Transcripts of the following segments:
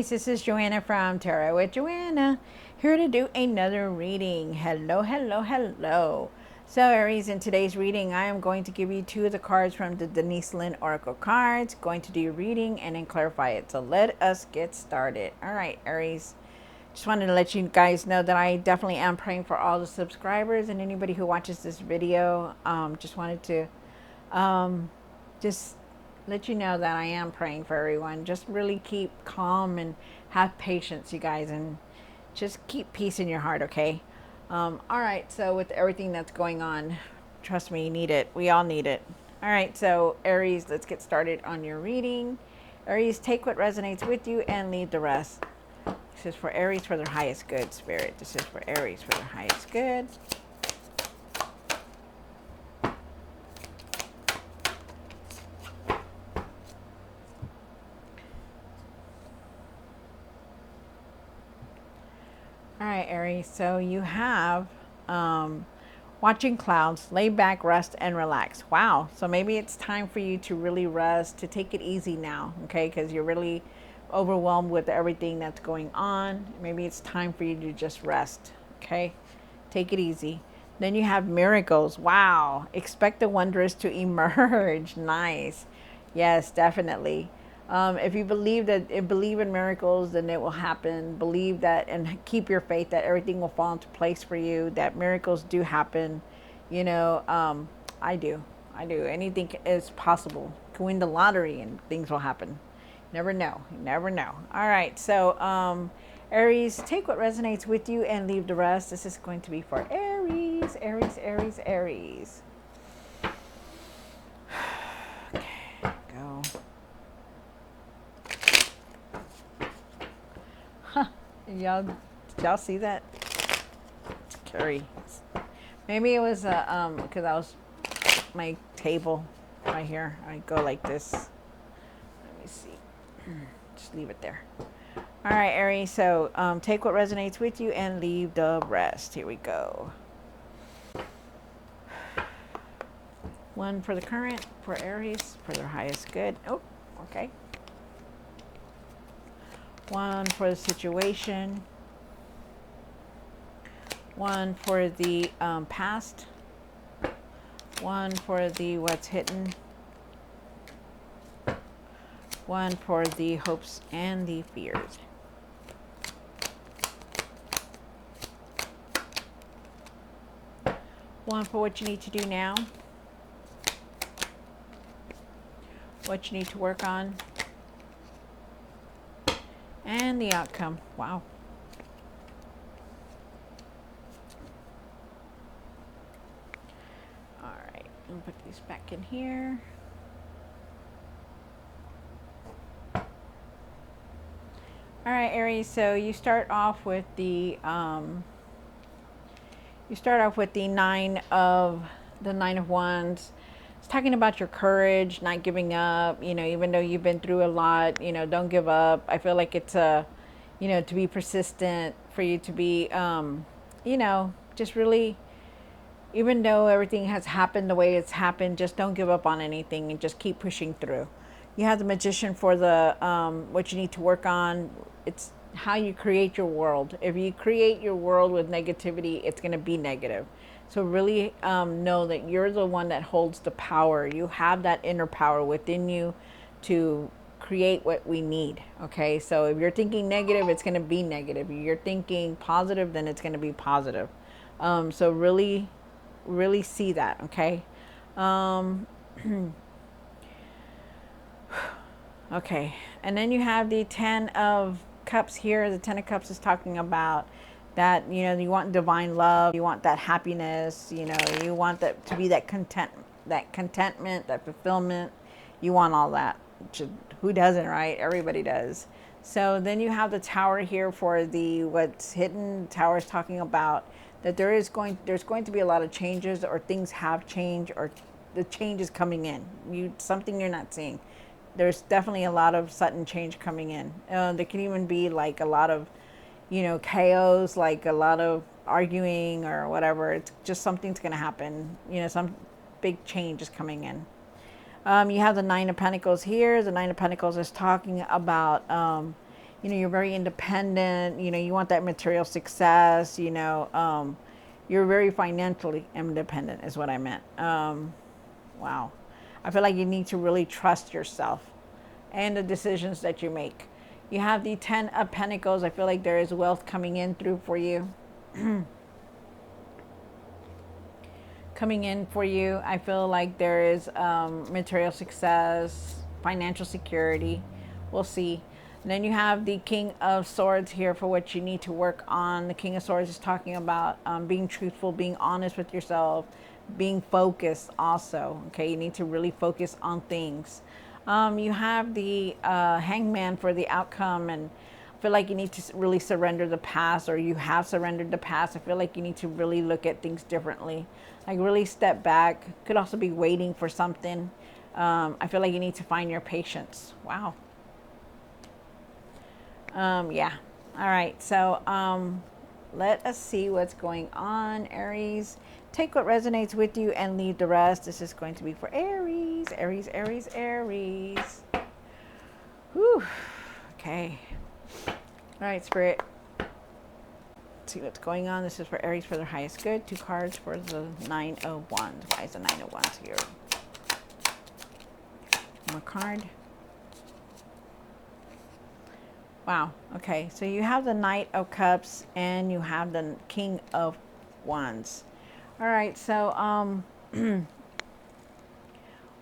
Aries, this is Joanna from Tarot with Joanna, here to do another reading. Hello, hello, hello. So Aries, in today's reading, I am going to give you two of the cards from the Denise Lynn Oracle cards, going to do your reading and then clarify it. So let us get started. All right, Aries, just wanted to let you guys know that I definitely am praying for all the subscribers and anybody who watches this video. Just wanted to just let you know that I am praying for everyone. Just really keep calm and have patience, you guys, and just keep peace in your heart, okay? All right, so with everything that's going on, trust me, you need it. We all need it. All right, so Aries, let's get started on your reading. Aries, take what resonates with you and leave the rest. This is for Aries for their highest good, Spirit. This is for Aries for their highest good. All right, Aries, so you have watching clouds, lay back, rest, and relax. Wow, so maybe it's time for you to really rest, to take it easy now, okay? Because you're really overwhelmed with everything that's going on. Maybe it's time for you to just rest, okay? Take it easy. Then you have miracles. Wow, expect the wondrous to emerge. Nice. Yes, definitely. If you believe believe in miracles, then it will happen. Believe that and keep your faith that everything will fall into place for you. That miracles do happen. You know, I do. I do. Anything is possible. Can win the lottery and things will happen. Never know. You never know. All right. So, Aries, take what resonates with you and leave the rest. This is going to be for Aries. Aries, Aries, Aries. Okay. Go. Y'all, did y'all see that? It's Carrie. Maybe it was because I was my table right here. I go like this. Let me see. Just leave it there. All right, Aries. So take what resonates with you and leave the rest. Here we go. One for the current for Aries for their highest good. Oh, okay. One for the situation. One for the past. One for the what's hidden. One for the hopes and the fears. One for what you need to do now. What you need to work on. And the outcome. Wow. All right, I'll put these back in here. All right, Aries, so you start off with the nine of wands. It's talking about your courage, not giving up, you know, even though you've been through a lot, you know, don't give up. I feel like it's you know, to be persistent, for you to be you know, just really, even though everything has happened the way it's happened, just don't give up on anything and just keep pushing through. You have the Magician for the what you need to work on. It's how you create your world. If you create your world with negativity, it's going to be negative. So really know that you're the one that holds the power. You have that inner power within you to create what we need. Okay, so if you're thinking negative, it's going to be negative. If you're thinking positive, then it's going to be positive. So really, really see that. Okay. Okay, and then you have the 10 of Cups here. The 10 of Cups is talking about that, you know, you want divine love, you want that happiness, you know, you want that to be that contentment, that fulfillment. You want all that. Who doesn't, right? Everybody does. So then you have the Tower here for the what's hidden. The Tower is talking about that there's going to be a lot of changes, or things have changed, or the change is coming in. Something you're not seeing. There's definitely a lot of sudden change coming in. There can even be like a lot of, you know, chaos, like a lot of arguing or whatever. It's just something's going to happen. You know, some big change is coming in. You have the Nine of Pentacles here. The Nine of Pentacles is talking about, you're very independent. You want that material success. You're very financially independent, is what I meant. Wow. I feel like you need to really trust yourself and the decisions that you make. You have the 10 of Pentacles. I feel like there is wealth coming in through for you. Coming in for you. I feel like there is material success, financial security. We'll see. And then you have the King of Swords here for what you need to work on. The King of Swords is talking about being truthful, being honest with yourself, being focused also. Okay, you need to really focus on things. You have the Hangman for the outcome, and I feel like you need to really surrender the past, or you have surrendered the past. I feel like you need to really look at things differently, like really step back. Could also be waiting for something. I feel like you need to find your patience. Wow. Yeah. All right. So let us see what's going on, Aries. Take what resonates with you and leave the rest. This is going to be for Aries. Aries, Aries, Aries. Whew. Okay. All right, Spirit. Let's see what's going on. This is for Aries for their highest good. 2 cards for the 9 of Wands. Why is the 9 of Wands here? One more card. Wow. Okay. So you have the Knight of Cups and you have the King of Wands. All right. So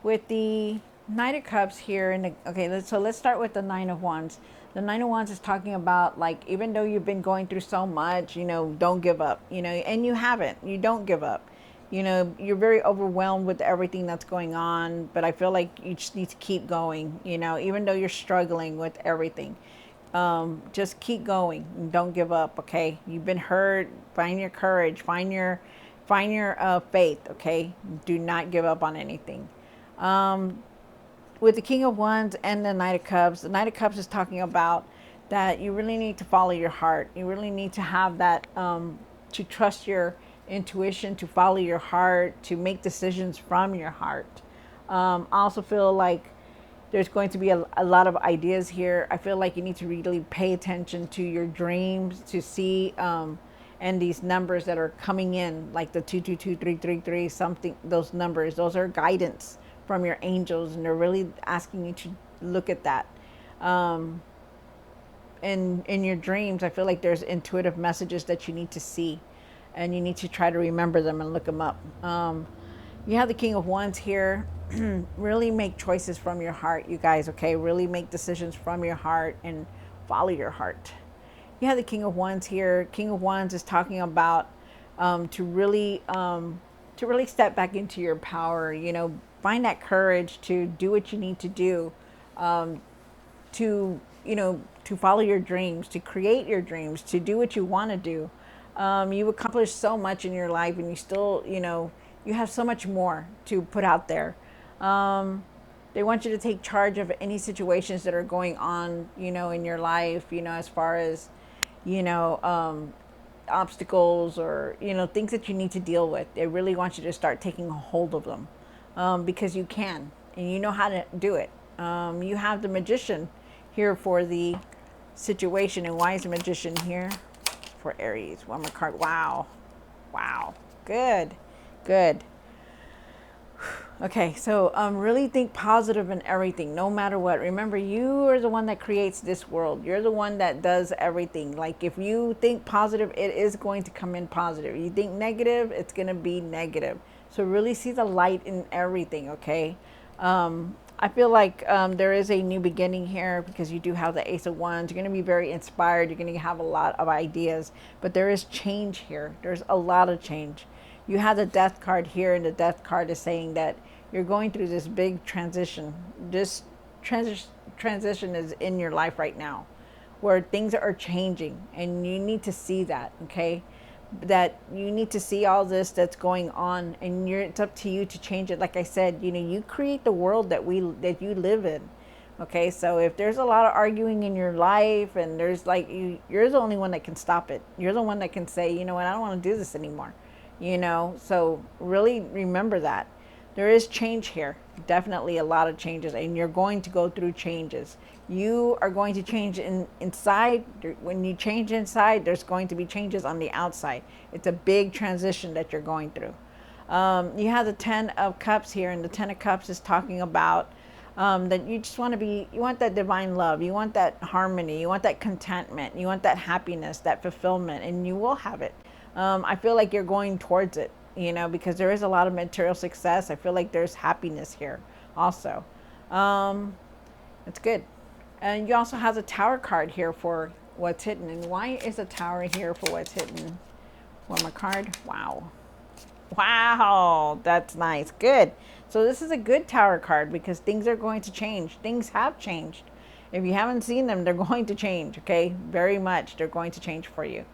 with the Knight of Cups here, and let's start with the Nine of Wands. The Nine of Wands is talking about, like, even though you've been going through so much, don't give up. And you haven't. You don't give up. You're very overwhelmed with everything that's going on, but I feel like you just need to keep going. Even though you're struggling with everything. Just keep going and don't give up. Okay, you've been hurt. Find your courage. Find your faith. Okay, do not give up on anything. With the King of Wands and the Knight of Cups, the Knight of Cups is talking about that you really need to follow your heart. You really need to have that to trust your intuition, to follow your heart, to make decisions from your heart. I also feel like there's going to be a lot of ideas here. I feel like you need to really pay attention to your dreams to see, and these numbers that are coming in, like the 222333, something, those numbers, those are guidance from your angels, and they're really asking you to look at that. In your dreams, I feel like there's intuitive messages that you need to see, and you need to try to remember them and look them up. You have the King of Wands here. Really make choices from your heart, you guys, okay? Really make decisions from your heart and follow your heart. You have the King of Wands here. King of Wands is talking about to really step back into your power, find that courage to do what you need to do, to follow your dreams, to create your dreams, to do what you want to do. You've accomplished so much in your life, and you still, you have so much more to put out there. They want you to take charge of any situations that are going on, in your life, as far as, obstacles or, things that you need to deal with. They really want you to start taking a hold of them, because you can, and you know how to do it. You have the Magician here for the situation. And why is the Magician here? For Aries. One more card. Wow. Wow. Good. Good. Okay, so really think positive in everything, no matter what. Remember, you are the one that creates this world. You're the one that does everything. Like, if you think positive, it is going to come in positive. You think negative, it's going to be negative. So really see the light in everything, okay? I feel like there is a new beginning here, because you do have the Ace of Wands. You're going to be very inspired. You're going to have a lot of ideas. But there is change here. There's a lot of change. You have the Death card here, and the Death card is saying that you're going through this big transition. This transition is in your life right now, where things are changing, and you need to see that, okay? That you need to see all this that's going on, and it's up to you to change it. Like I said, you create the world that you live in. Okay, so if there's a lot of arguing in your life, and there's like you're the only one that can stop it. You're the one that can say, you know what, I don't want to do this anymore. So really remember that. there is change here, definitely a lot of changes, and you're going to go through changes. You are going to change inside. When you change inside, there's going to be changes on the outside. It's a big transition that you're going through. You have the 10 of Cups here, and the 10 of Cups is talking about that you just want to be, you want that divine love, you want that harmony, you want that contentment, you want that happiness, that fulfillment, and you will have it. I feel like you're going towards it, because there is a lot of material success. I feel like there's happiness here also. It's good. And you also have the Tower card here for what's hidden. And why is a Tower here for what's hidden? One more card. Wow. Wow, that's nice. Good. So this is a good Tower card because things are going to change. Things have changed. If you haven't seen them, they're going to change, okay? Very much. They're going to change for you.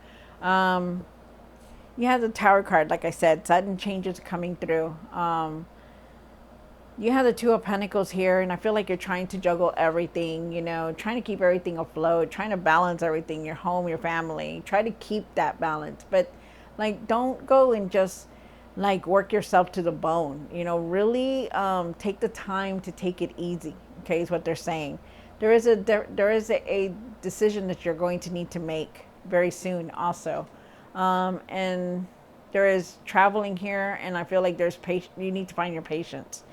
You have the Tower card, like I said, sudden changes coming through. You have the Two of Pentacles here, and I feel like you're trying to juggle everything, trying to keep everything afloat, trying to balance everything, your home, your family. Try to keep that balance. But, don't go and just, work yourself to the bone. Really take the time to take it easy, okay, is what they're saying. There is a decision that you're going to need to make very soon also. And there is traveling here, and I feel like there's you need to find your patience.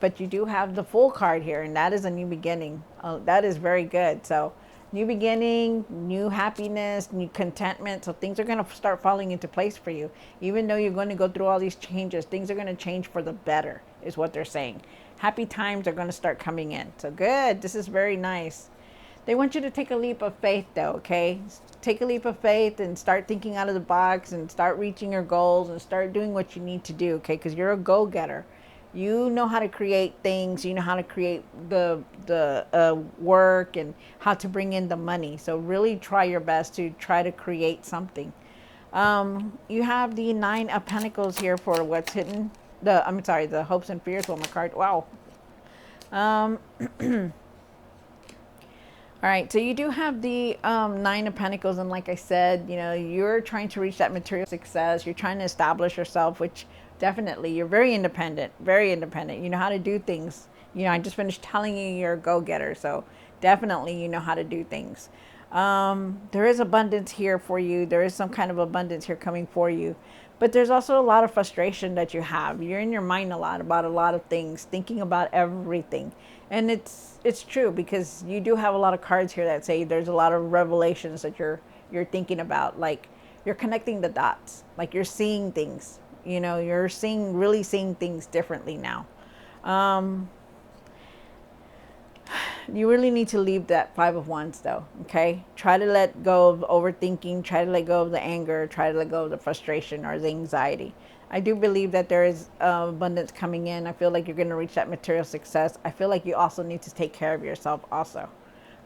But you do have the Fool card here, and that is a new beginning. That is very good. So new beginning, new happiness, new contentment. So things are going to start falling into place for you. Even though you're going to go through all these changes, things are going to change for the better, is what they're saying. Happy times are going to start coming in. So good. This is very nice. They want you to take a leap of faith, though, okay? Take a leap of faith and start thinking out of the box and start reaching your goals and start doing what you need to do, okay? Because you're a go-getter. You know how to create things. You know how to create the work and how to bring in the money. So really try your best to try to create something. You have the Nine of Pentacles here for what's hidden. The Hopes and Fears. One more card. Wow. All right, so you do have the Nine of Pentacles, and like I said, you're trying to reach that material success. You're trying to establish yourself, which definitely you're very independent, very independent. You know how to do things. I just finished telling you you're a go-getter, so definitely you know how to do things. There is abundance here for you. There is some kind of abundance here coming for you. But there's also a lot of frustration that you have. You're in your mind a lot about a lot of things, thinking about everything. And it's true, because you do have a lot of cards here that say there's a lot of revelations that you're thinking about. Like you're connecting the dots, like you're seeing things. You're really seeing things differently now. You really need to leave that Five of Wands, though, okay? Try to let go of overthinking. Try to let go of the anger. Try to let go of the frustration or the anxiety. I do believe that there is abundance coming in. I feel like you're going to reach that material success. I feel like you also need to take care of yourself also,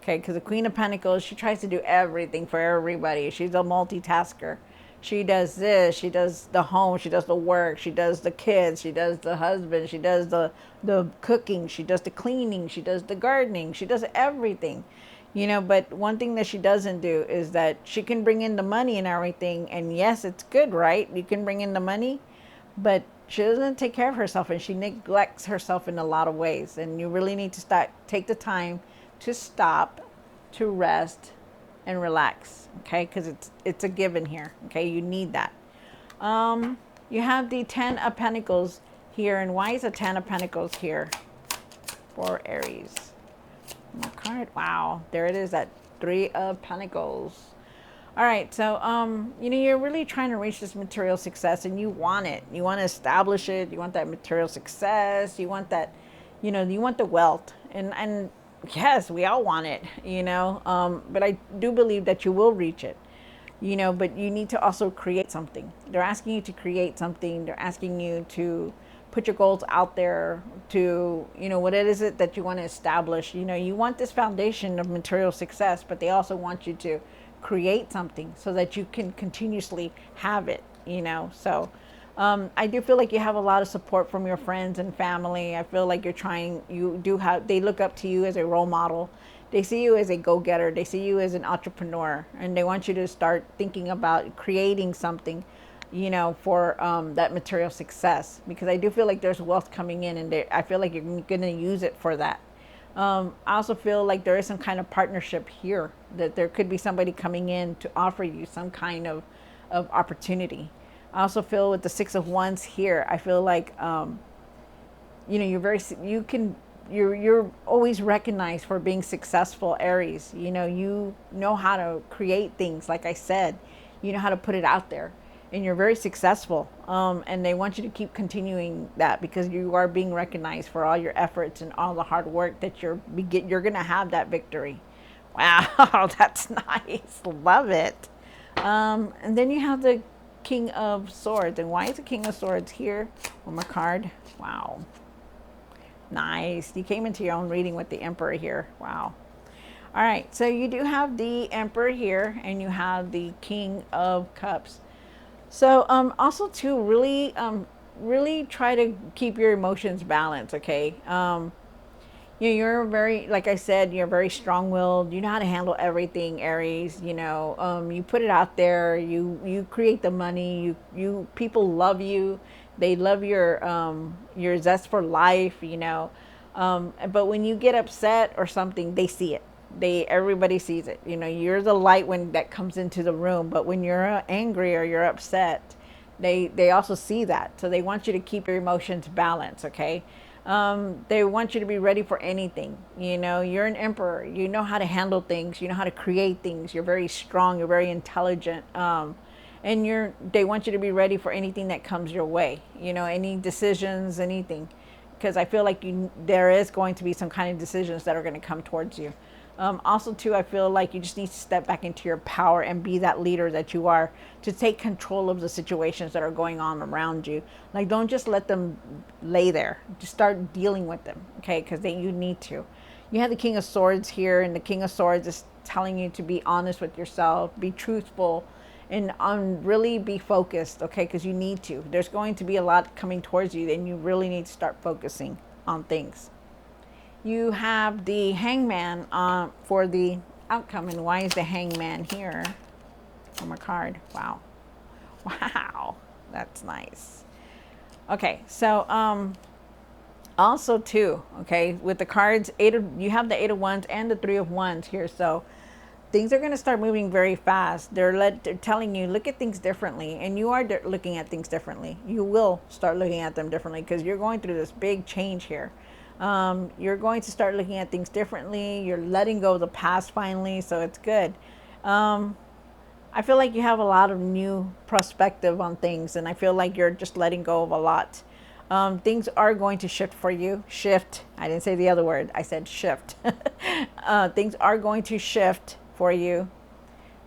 okay? Because the Queen of Pentacles, she tries to do everything for everybody. She's a multitasker. She does this, she does the home, she does the work, she does the kids, she does the husband, she does the cooking, she does the cleaning, she does the gardening, she does everything. But one thing that she doesn't do is that she can bring in the money and everything. And yes, it's good, right? You can bring in the money, but she doesn't take care of herself, and she neglects herself in a lot of ways. And you really need to take the time to stop, to rest, and relax, okay? Because it's a given here, okay? You need that. You have the Ten of Pentacles here, and why is the Ten of Pentacles here for Aries? My card. Wow, there it is, that Three of Pentacles. All right, so you're really trying to reach this material success, and you want it. You want to establish it. You want that material success. You want that, you want the wealth, and yes, we all want it, but I do believe that you will reach it, but you need to also create something. They're asking you to create something. They're asking you to put your goals out there, to, what it is that you want to establish. You want this foundation of material success, but they also want you to create something so that you can continuously have it, so I do feel like you have a lot of support from your friends and family. I feel like they look up to you as a role model. They see you as a go-getter. They see you as an entrepreneur, and they want you to start thinking about creating something. you know, for that material success, because I do feel like there's wealth coming in, and I feel like you're going to use it for that. I also feel like there is some kind of partnership here, that there could be somebody coming in to offer you some kind of opportunity. I also feel with the Six of Wands here, I feel like, you know, you're always recognized for being successful, Aries. You know, you know how to create things, like I said, you know how to put it out there, and you're very successful. And they want you to keep continuing that, because you are being recognized for all your efforts and all the hard work that you're gonna have that victory. Wow, that's nice. Love it. And then you have the King of Swords. And why is the King of Swords here on my card? Wow. Nice. You came into your own reading with the Emperor here. Wow. All right. So you do have the Emperor here, and you have the King of Cups. So also too, really try to keep your emotions balanced. Okay. You know, you're very, like I said, you're very strong-willed. You know how to handle everything, Aries. You know, you put it out there. You create the money. You people love you. They love your zest for life. You know, but when you get upset or something, they see it. Everybody sees it. You know, you're the light when that comes into the room. But when you're angry or you're upset, they also see that. So they want you to keep your emotions balanced. Okay. They want you to be ready for anything. You know, you're an emperor. You know how to handle things. You know how to create things. You're very strong. You're very intelligent. And they want you to be ready for anything that comes your way. You know, any decisions, anything, because I feel like there is going to be some kind of decisions that are going to come towards you. Also, too, I feel like you just need to step back into your power and be that leader that you are, to take control of the situations that are going on around you. Like, don't just let them lay there. Just start dealing with them, okay? Because you need to. You have the King of Swords here, and the King of Swords is telling you to be honest with yourself, be truthful, and really be focused, okay? Because you need to. There's going to be a lot coming towards you, and you really need to start focusing on things. You have the Hangman for the outcome. And why is the Hangman here on my card? Wow. Wow. That's nice. Okay. So, also too, okay, with the cards, you have the Eight of Wands and the Three of Wands here. So things are going to start moving very fast. They're telling you, look at things differently. And you are looking at things differently. You will start looking at them differently, because you're going through this big change here. You're going to start looking at things differently. You're letting go of the past finally, so it's good. I feel like you have a lot of new perspective on things, and I feel like you're just letting go of a lot. Things are going to shift for you. Shift. I didn't say the other word. I said shift. Things are going to shift for you.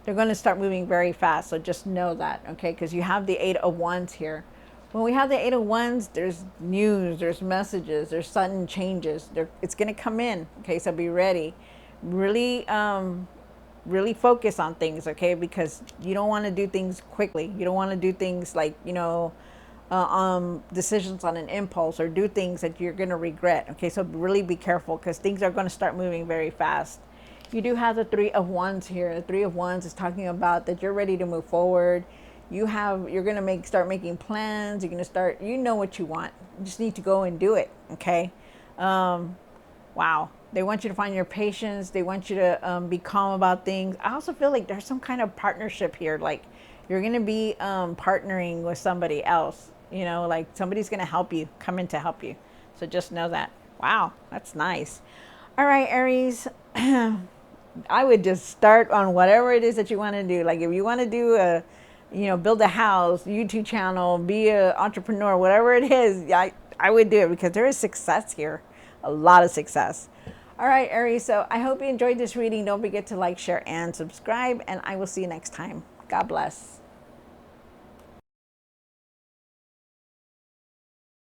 They're going to start moving very fast, so just know that, okay? Because you have the Eight of Wands here. When we have the Eight of Wands, there's news, there's messages, there's sudden changes. It's going to come in, okay? So be ready. Really, really focus on things, okay? Because you don't want to do things quickly. You don't want to do things like, you know, decisions on an impulse, or do things that you're going to regret, okay? So really be careful, because things are going to start moving very fast. You do have the Three of Wands here. The Three of Wands is talking about that you're ready to move forward. You're going to start making plans. You're going to start, you know what you want. You just need to go and do it. Okay. Wow. They want you to find your patience. They want you to be calm about things. I also feel like there's some kind of partnership here. Like, you're going to be partnering with somebody else, you know, like somebody's going to help you, come in to help you. So just know that. Wow. That's nice. All right, Aries. I would just start on whatever it is that you want to do. Like, if you want to do build a house, YouTube channel, be an entrepreneur, whatever it is, I would do it, because there is success here, a lot of success. All right, Aries, so I hope you enjoyed this reading. Don't forget to like, share, and subscribe, and I will see you next time. God bless.